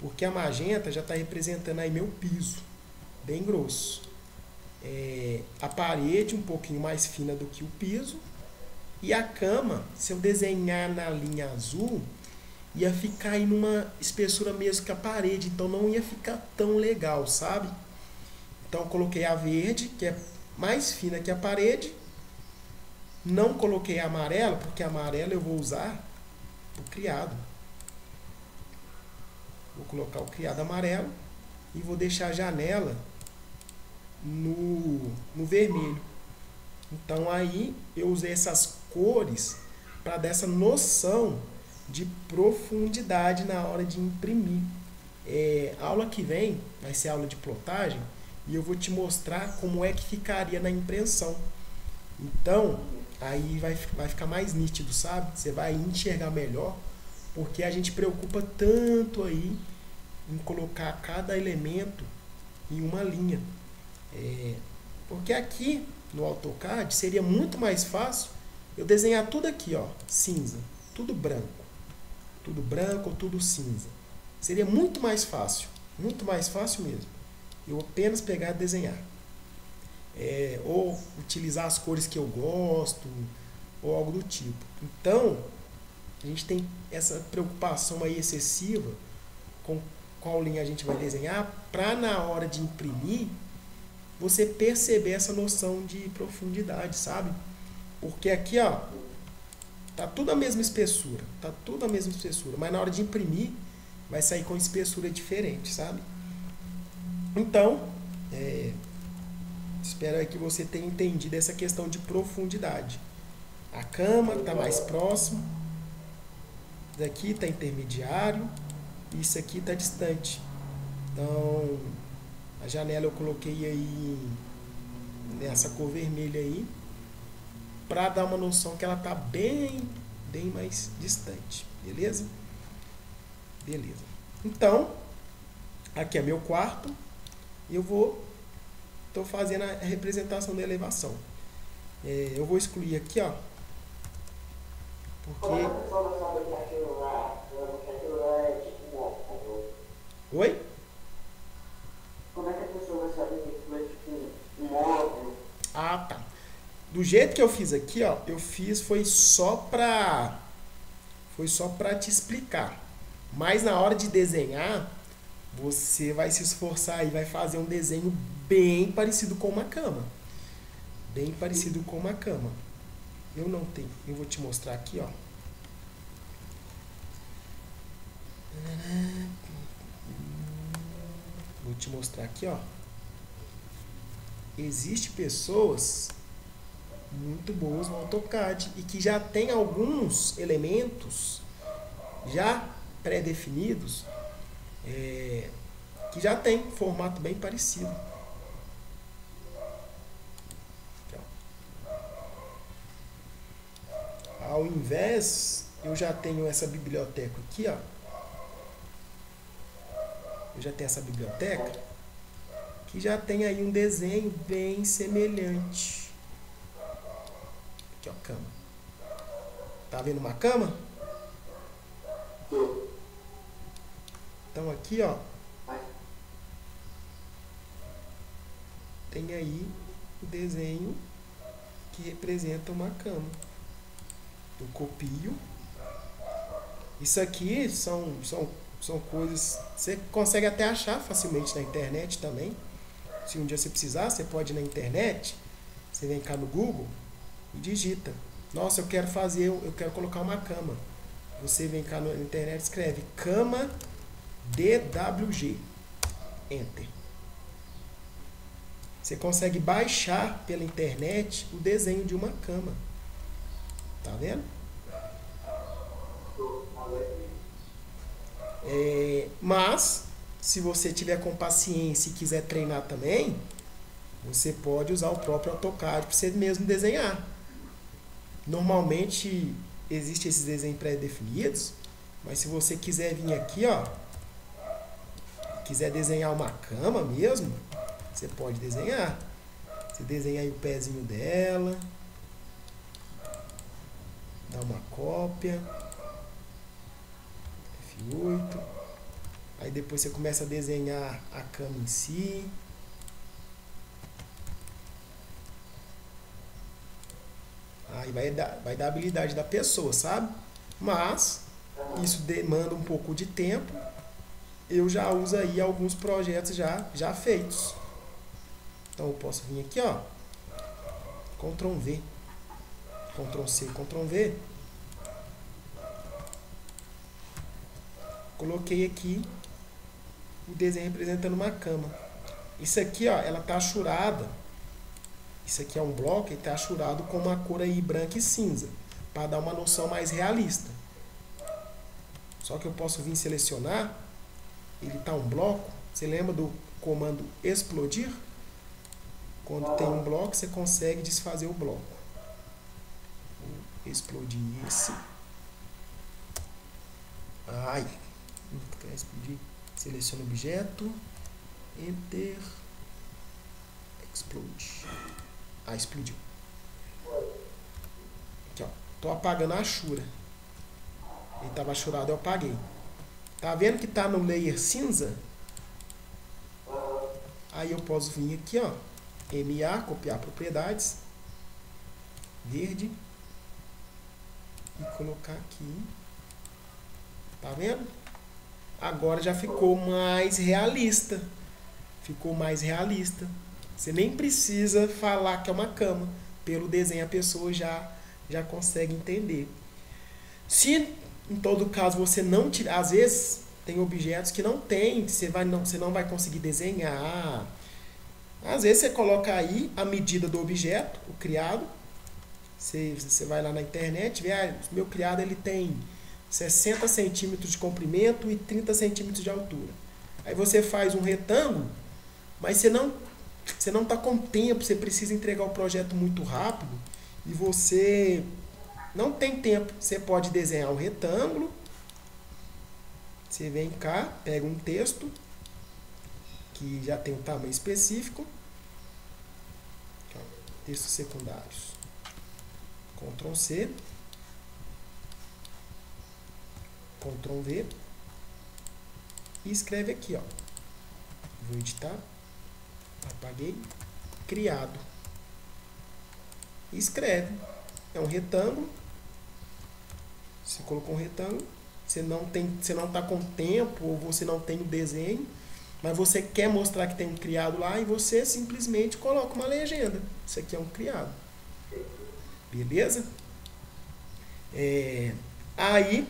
Porque a magenta já está representando aí meu piso, bem grosso. A parede um pouquinho mais fina do que o piso. E a cama, se eu desenhar na linha azul, ia ficar aí numa espessura mesmo que a parede. Então não ia ficar tão legal, sabe? Então eu coloquei a verde, que é mais fina que a parede. Não coloquei a amarela, porque a amarela eu vou usar o criado. Vou colocar o criado amarelo e vou deixar a janela no vermelho. Então aí eu usei essas cores para dar essa noção de profundidade na hora de imprimir. A aula que vem vai ser aula de plotagem e eu vou te mostrar como é que ficaria na impressão. Então aí vai ficar mais nítido, sabe? Você vai enxergar melhor, porque a gente preocupa tanto aí em colocar cada elemento em uma linha. Porque aqui no AutoCAD seria muito mais fácil eu desenhar tudo aqui, ó, cinza, tudo branco ou tudo cinza. Seria muito mais fácil mesmo. Eu apenas pegar e desenhar. Ou utilizar as cores que eu gosto, ou algo do tipo. Então, a gente tem essa preocupação aí excessiva com qual linha a gente vai desenhar, para na hora de imprimir, você perceber essa noção de profundidade, sabe? Porque aqui, ó, tá tudo a mesma espessura, mas na hora de imprimir, vai sair com espessura diferente, sabe? Então, espero que você tenha entendido essa questão de profundidade. A cama está mais próximo, daqui está intermediário, e isso aqui está distante. Então, a janela eu coloquei aí nessa cor vermelha aí, para dar uma noção que ela está bem mais distante, beleza? Beleza. Então, aqui é meu quarto, e estou fazendo a representação da elevação. Eu vou excluir aqui, ó, porque... Como a pessoa vai saber que aquilo lá é tipo um móvel? Oi? Como é que a pessoa vai saber que aquilo é tipo um móvel? Ah, tá. Do jeito que eu fiz aqui, ó, foi só pra te explicar. Mas na hora de desenhar, você vai se esforçar e vai fazer um desenho bem parecido com uma cama. Bem parecido com uma cama. Eu não tenho. Eu vou te mostrar aqui, ó. Vou te mostrar aqui, ó. Existem pessoas muito boas no AutoCAD e que já tem alguns elementos já pré-definidos, que já tem formato bem parecido. Ao invés, eu já tenho essa biblioteca aqui, ó. Eu já tenho essa biblioteca que já tem aí um desenho bem semelhante. Aqui, ó, cama. Tá vendo uma cama? Então aqui, ó, tem aí o desenho que representa uma cama. Eu copio. Isso aqui são coisas que você consegue até achar facilmente na internet também. Se um dia você precisar, você pode ir na internet, você vem cá no Google e digita: nossa, eu quero colocar uma cama. Você vem cá na internet e escreve cama DWG. Enter. Você consegue baixar pela internet o desenho de uma cama. Tá vendo? Mas, se você tiver com paciência e quiser treinar também, você pode usar o próprio AutoCAD para você mesmo desenhar. Normalmente, existem esses desenhos pré-definidos, mas se você quiser vir aqui, ó, quiser desenhar uma cama mesmo, você pode desenhar. Você desenha aí o pezinho dela, dá uma cópia, F8, aí depois você começa a desenhar a cama em si. Aí vai dar a habilidade da pessoa, sabe? Mas isso demanda um pouco de tempo. Eu já uso aí alguns projetos já feitos. Então eu posso vir aqui, ó, Ctrl V, Ctrl C, Ctrl V. Coloquei aqui o desenho representando uma cama. Isso aqui, ó, ela tá achurada. Isso aqui é um bloco e tá achurado com uma cor aí branca e cinza, para dar uma noção mais realista. Só que eu posso vir selecionar, ele tá um bloco. Você lembra do comando explodir? Quando tem um bloco, você consegue desfazer o bloco. Vou explodir esse. Ai, não quer explodir. Seleciona o objeto, Enter, Explode. Ah, explodiu. Aqui, ó. Tô apagando a achura. Ele estava achurado, eu apaguei. Tá vendo que tá no layer cinza? Aí eu posso vir aqui, ó, MA, copiar propriedades, verde, e colocar aqui. Tá vendo? Agora já ficou mais realista. Ficou mais realista. Você nem precisa falar que é uma cama. Pelo desenho a pessoa já consegue entender. Se em todo caso você não tirar, às vezes tem objetos que não tem, você não vai conseguir desenhar. Às vezes você coloca aí a medida do objeto, o criado. Você vai lá na internet, vê, meu criado ele tem 60 centímetros de comprimento e 30 centímetros de altura. Aí você faz um retângulo, mas você não está com tempo, você precisa entregar o projeto muito rápido e você não tem tempo. Você pode desenhar um retângulo, você vem cá, pega um texto que já tem um tamanho específico, textos secundários, Ctrl C, Ctrl V e escreve aqui, ó. Vou editar, apaguei, criado. E escreve. É um retângulo. Você colocou um retângulo, você não está com tempo ou você não tem o desenho, mas você quer mostrar que tem um criado lá e você simplesmente coloca uma legenda. Isso aqui é um criado. Beleza? Aí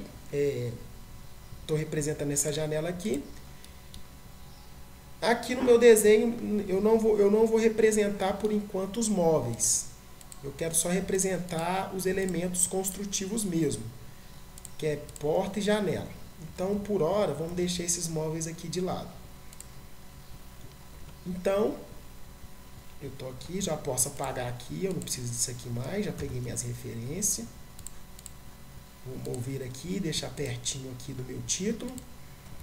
estou representando essa janela aqui. Aqui no meu desenho eu não vou representar por enquanto os móveis. Eu quero só representar os elementos construtivos mesmo, que é porta e janela. Então, por hora, vamos deixar esses móveis aqui de lado. Então, eu estou aqui, já posso apagar aqui, eu não preciso disso aqui mais, já peguei minhas referências. Vou mover aqui, deixar pertinho aqui do meu título,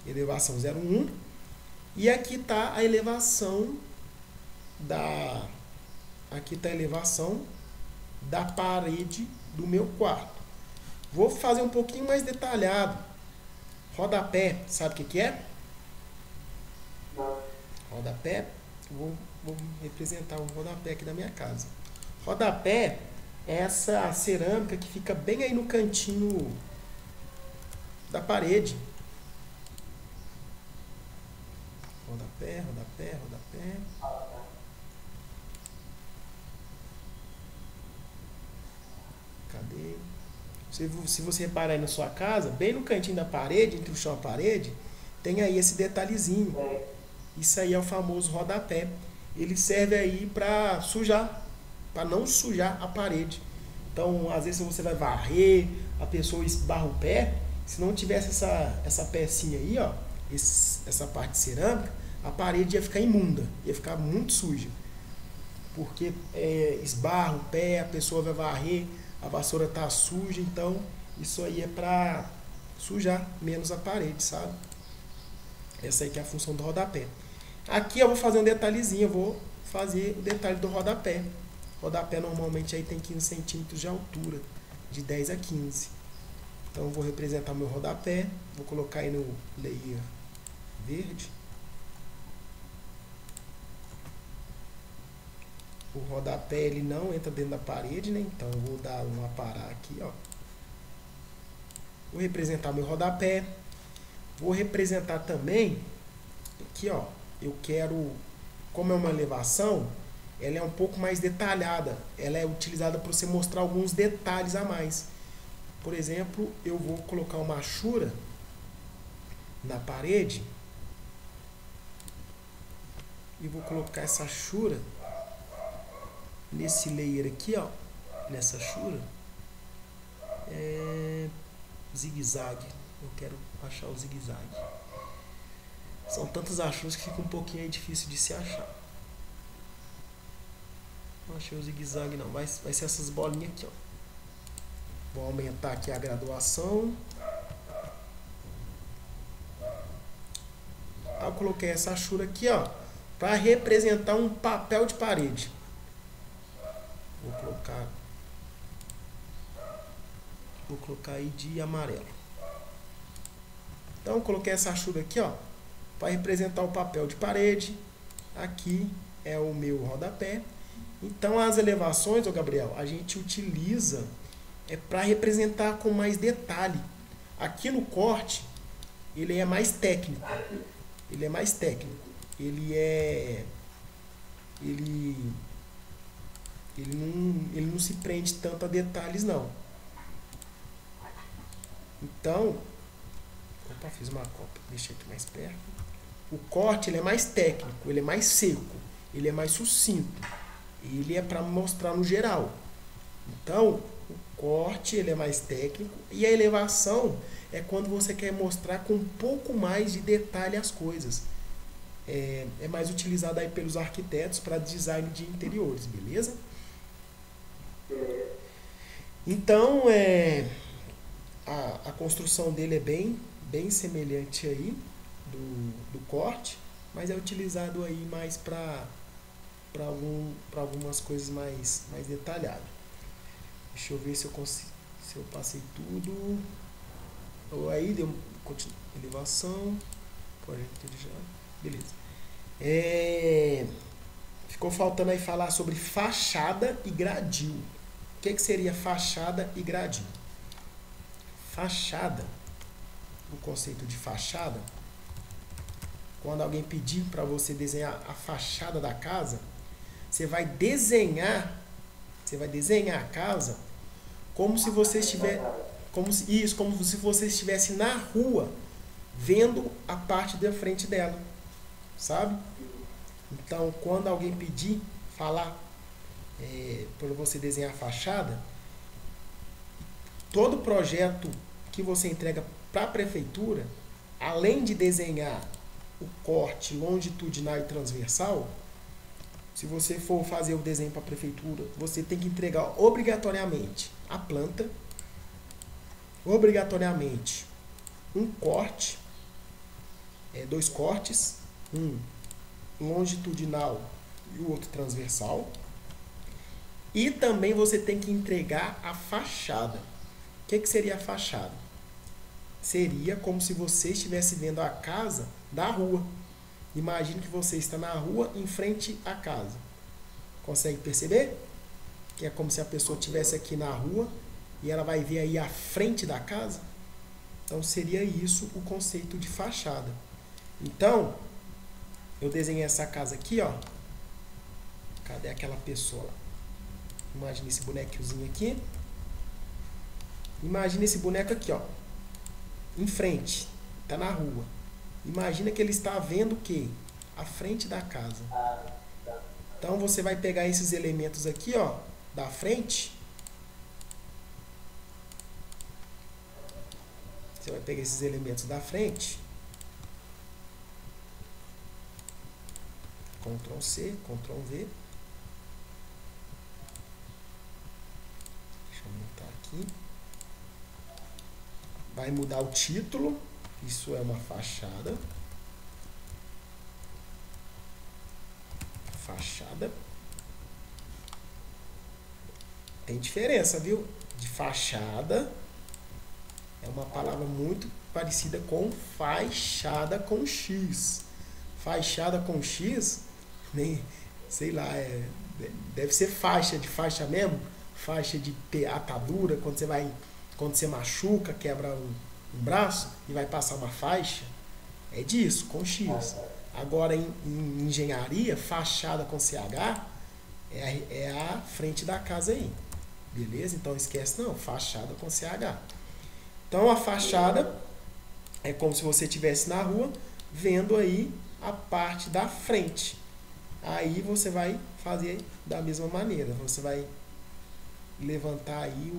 elevação 01. E aqui está a elevação da parede do meu quarto. Vou fazer um pouquinho mais detalhado. Rodapé, sabe o que é? Rodapé, vou representar um rodapé aqui da minha casa. Rodapé é essa cerâmica que fica bem aí no cantinho da parede. Rodapé, rodapé, rodapé. Cadê? Se você reparar aí na sua casa, bem no cantinho da parede, entre o chão e a parede, tem aí esse detalhezinho. Isso aí é o famoso rodapé. Ele serve aí para sujar, para não sujar a parede. Então, às vezes você vai varrer, a pessoa esbarra o pé, Se não tivesse essa pecinha aí, ó, essa parte de cerâmica, a parede ia ficar imunda, ia ficar muito suja. Porque esbarra o pé, a pessoa vai varrer, a vassoura tá suja, então isso aí é para sujar menos a parede, sabe? Essa aí que é a função do rodapé. Aqui eu vou fazer um detalhezinho, eu vou fazer o detalhe do rodapé. O rodapé normalmente aí tem 15 centímetros de altura, de 10 a 15. Então eu vou representar meu rodapé, vou colocar aí no layer verde. O rodapé ele não entra dentro da parede, né? Então eu vou dar um aparar aqui, ó. Vou representar meu rodapé. Vou representar também aqui, ó. Eu quero, como é uma elevação, ela é um pouco mais detalhada. Ela é utilizada para você mostrar alguns detalhes a mais. Por exemplo, eu vou colocar uma achura na parede e vou colocar essa achura nesse layer aqui, ó, nessa achura, zigue-zague. Eu quero achar o zigue-zague. São tantas achuras que fica um pouquinho aí difícil de se achar. Não achei o zigue-zague não, vai ser essas bolinhas aqui, ó. Vou aumentar aqui a graduação. Eu coloquei essa achura aqui, ó, para representar um papel de parede. Vou colocar aí de amarelo. Então, eu coloquei essa achura aqui, ó, para representar o papel de parede. Aqui é o meu rodapé. Então, as elevações, ô Gabriel, a gente utiliza para representar com mais detalhe. Aqui no corte, ele é mais técnico. Ele não se prende tanto a detalhes, não. Então, opa, fiz uma cópia, deixei aqui mais perto. O corte ele é mais técnico, ele é mais seco, ele é mais sucinto. Ele é para mostrar no geral. Então, o corte ele é mais técnico e a elevação é quando você quer mostrar com um pouco mais de detalhe as coisas. É mais utilizado aí pelos arquitetos para design de interiores, beleza? Então, a construção dele é bem semelhante aí do corte, mas é utilizado aí mais para algumas coisas mais detalhadas. Deixa eu ver se eu passei tudo. Ou aí deu elevação, beleza. Ficou faltando aí falar sobre fachada e gradil. O que seria fachada e gradil? Fachada, o conceito de fachada, quando alguém pedir para você desenhar a fachada da casa, você vai desenhar a casa como se você estivesse na rua vendo a parte da frente dela, sabe? Então, quando alguém pedir, falar para você desenhar a fachada, todo projeto que você entrega para a prefeitura, além de desenhar o corte longitudinal e transversal, se você for fazer o desenho para a prefeitura, você tem que entregar obrigatoriamente a planta, obrigatoriamente um corte, 2 cortes, um longitudinal e o outro transversal, e também você tem que entregar a fachada. O que seria a fachada? Seria como se você estivesse vendo a casa da rua. Imagine que você está na rua em frente à casa. Consegue perceber? Que é como se a pessoa estivesse aqui na rua e ela vai ver aí a frente da casa. Então seria isso o conceito de fachada. Então, eu desenhei essa casa aqui, ó. Cadê aquela pessoa lá? Imagina esse bonequinho aqui. Imagina esse boneco aqui, ó. Em frente. Tá na rua. Imagina que ele está vendo o quê? A frente da casa. Então você vai pegar esses elementos aqui, ó, da frente. Você vai pegar esses elementos da frente, Ctrl C, Ctrl V. Deixa eu aumentar aqui. Vai mudar o título. Isso é uma fachada. Fachada. Tem diferença, viu? De fachada. É uma palavra muito parecida com fachada com X. Fachada com X, nem, sei lá, deve ser faixa, de faixa mesmo. Faixa de atadura, quando você machuca, quebra um braço e vai passar uma faixa. É disso, com X. Agora, em engenharia, fachada com CH é a frente da casa aí. Beleza? Então, esquece não, fachada com CH. Então, a fachada é como se você estivesse na rua, vendo aí a parte da frente. Aí, você vai fazer da mesma maneira. Você vai levantar aí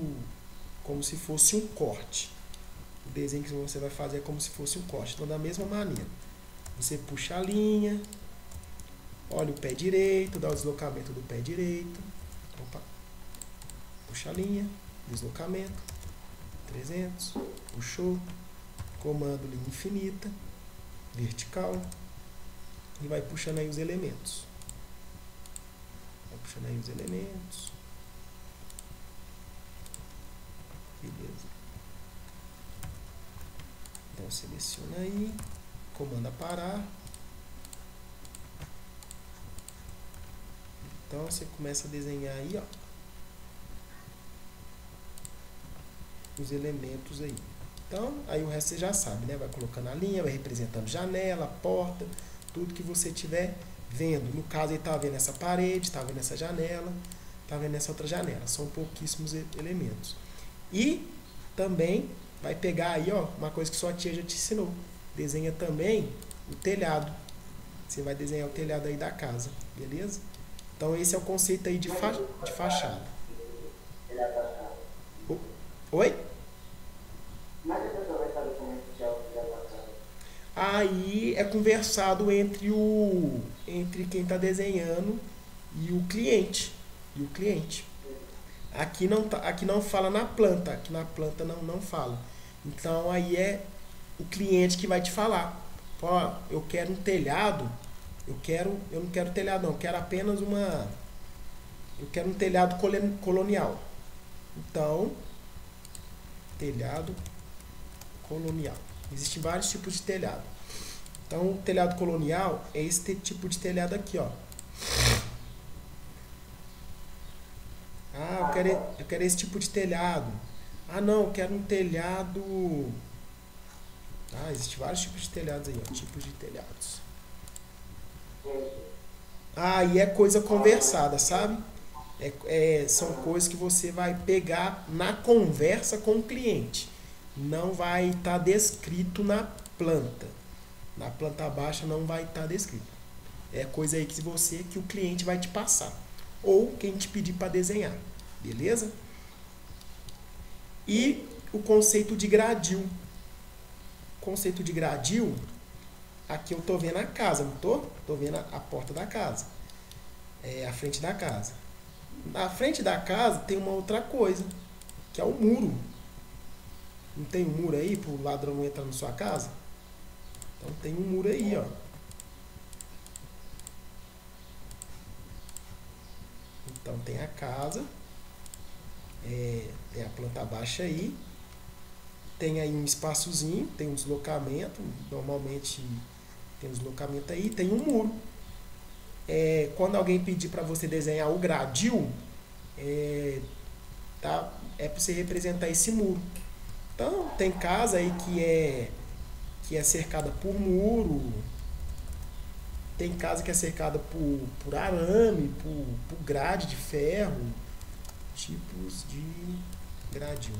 como se fosse um corte. O desenho que você vai fazer é como se fosse um corte. Então, da mesma maneira. Você puxa a linha, olha o pé direito, dá o deslocamento do pé direito. Opa. Puxa a linha, deslocamento, 300, puxou, comando linha infinita, vertical, e vai puxando aí os elementos. Vai puxando aí os elementos. Beleza. Então, seleciona aí, comanda parar. Então, você começa a desenhar aí, ó, os elementos aí. Então, aí o resto você já sabe, né? Vai colocando a linha, vai representando janela, porta, tudo que você tiver vendo. No caso, ele tá vendo essa parede, tá vendo essa janela, tá vendo essa outra janela. São pouquíssimos elementos. E também vai pegar aí, ó, uma coisa que sua tia já te ensinou. Desenha também o telhado. Você vai desenhar o telhado aí da casa, beleza? Então, esse é o conceito aí de fachada. Oi? Mas a pessoa vai saber como é que é o telhado da casa. Aí é conversado entre quem está desenhando e o cliente. Aqui não fala na planta, aqui na planta não fala. Então aí é o cliente que vai te falar. Ó, eu quero um telhado, eu não quero telhado não, eu quero apenas eu quero um telhado colonial. Então, telhado colonial. Existem vários tipos de telhado. Então, o telhado colonial é esse tipo de telhado aqui, ó. Ah, eu quero esse tipo de telhado. Ah, não, eu quero um telhado... Ah, existem vários tipos de telhados aí, ó. Tipos de telhados. Ah, e é coisa conversada, sabe? São coisas que você vai pegar na conversa com o cliente. Não vai estar descrito na planta. Na planta baixa não vai estar descrito. É coisa aí que o cliente vai te passar. Ou quem te pedir para desenhar. Beleza? E o conceito de gradil. O conceito de gradil, aqui eu estou vendo a casa, não estou? Estou vendo a porta da casa. É a frente da casa. Na frente da casa tem uma outra coisa, que é o muro. Não tem um muro aí para o ladrão não entrar na sua casa? Então tem um muro aí, ó. Então tem a casa, tem a planta baixa aí, tem aí um espaçozinho, tem um deslocamento, normalmente tem um deslocamento aí, tem um muro. Quando alguém pedir para você desenhar o gradil, é para você representar esse muro. Então, tem casa aí que é cercada por muro, tem casa que é cercada por arame, por grade de ferro, tipos de gradil.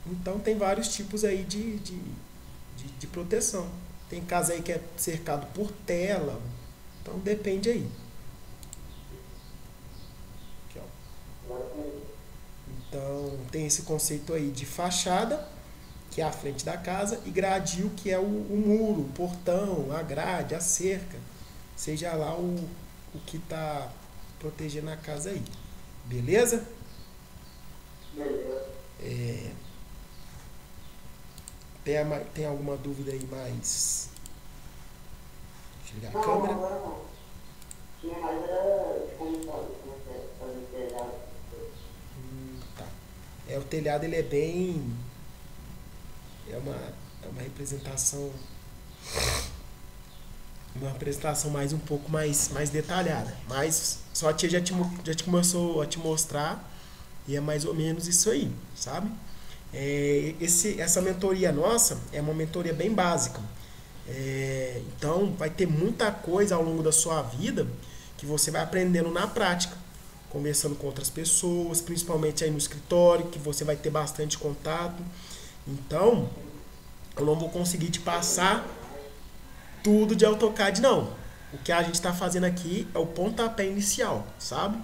Então, tem vários tipos aí de proteção. Tem casa aí que é cercado por tela. Então, depende aí. Aqui, ó. Então, tem esse conceito aí de fachada, que é a frente da casa, e gradil, que é o muro, o portão, a grade, a cerca, seja lá o que está protegendo a casa aí. Beleza? Beleza. Tem alguma dúvida aí mais? Deixa eu ligar a Não, câmera. agora não. Tinha mais era de como fazer telhado. Tá. O telhado ele é bem. É uma representação. Uma representação mais um pouco mais detalhada. Mas só a tia já te começou a te mostrar. E é mais ou menos isso aí, sabe? Essa mentoria nossa é uma mentoria bem básica. Então vai ter muita coisa ao longo da sua vida que você vai aprendendo na prática, conversando com outras pessoas, principalmente aí no escritório, que você vai ter bastante contato. Então, eu não vou conseguir te passar tudo de AutoCAD, não. O que a gente está fazendo aqui é o pontapé inicial, sabe?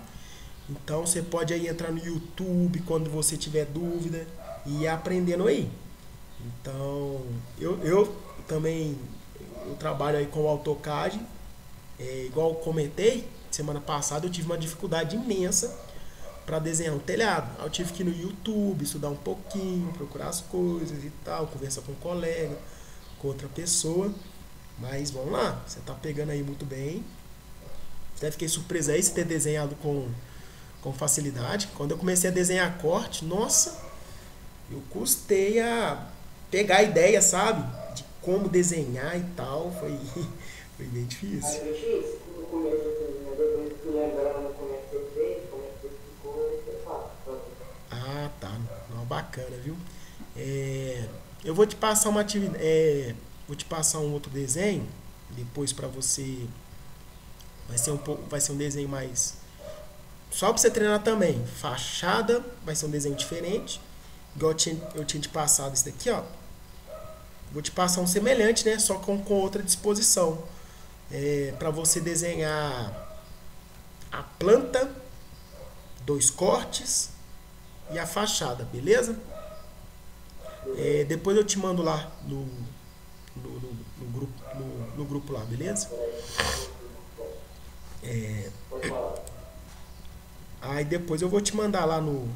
Então, você pode aí entrar no YouTube quando você tiver dúvida e ir aprendendo aí. Então, eu também eu trabalho aí com o AutoCAD. Igual eu comentei, semana passada eu tive uma dificuldade imensa para desenhar um telhado. Eu tive que ir no YouTube, estudar um pouquinho, procurar as coisas e tal, conversar com um colega, com outra pessoa. Mas vamos lá, você tá pegando aí muito bem. Até fiquei surpreso aí você ter desenhado com facilidade. Quando eu comecei a desenhar corte, nossa, eu custei a pegar a ideia, sabe? De como desenhar e tal. Foi bem difícil. Aí eu disse, no começo, assim, né, depois que lembrando como é que você fez, como é que você ficou, você faz. Ah, tá. Não, bacana, viu? Eu vou te passar uma atividade. Vou te passar um outro desenho depois para você. Vai ser um desenho mais. Só para você treinar também. Fachada, vai ser um desenho diferente. Igual eu tinha te passado esse daqui, ó. Vou te passar um semelhante, né? Só com outra disposição. Para você desenhar a planta, 2 cortes e a fachada, beleza? Depois eu te mando lá no grupo lá, beleza? Aí depois eu vou te mandar lá no